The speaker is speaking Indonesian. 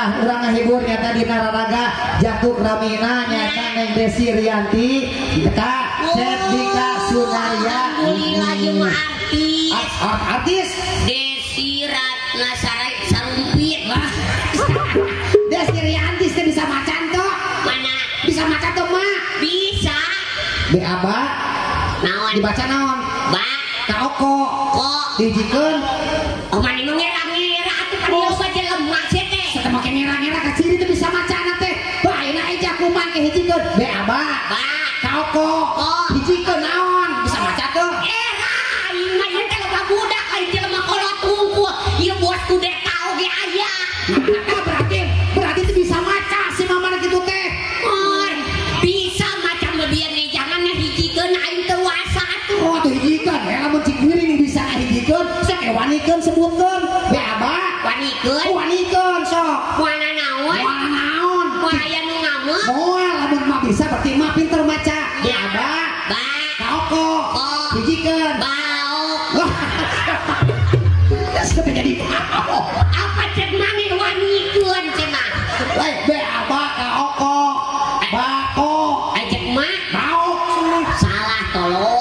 ulah urang ngahibur nyata di nararaga Jatuh Ramina nyata Neng Desi Rianti kita Chef Dika Sunaria alhamdulillah jeung artis Desi Ratna Sarumpit lah Desi Rianti bisa macan tuh mana bisa macan tuh mah bisa di aba naon dibaca naon ba kaoko kok dijikeun oh mana nu ngira-ngira atuh kan loba aja lemah sih teh kita make ngira-ngira ka ciri teh bisa macana teh baeuna eja kuman ke hijikeun be aba ba kaoko hijikeun naon bisa maca tuh aing mah ieu teh loba budak aing teh mah kolot hungkul ieu buat kudeta oge aya nah berarti itu bisa maca si mamana gitu teh bisa macam lebihan nih jangan ngahijikeun aing teu wasa atuh oh tuh hijikeun ya lamun cik miring bisa ngahijikeun sok wanikeun sebutkeun be aba wanikeun sok wana naon aya nu ngameuk moal lamun mah bisa berarti mah pinter maca be aba ba kaoko hijikeun baok sudah jadi apa cek mane wanikeun cenah lain be aba kaoko bako ajek mah baok salah tolong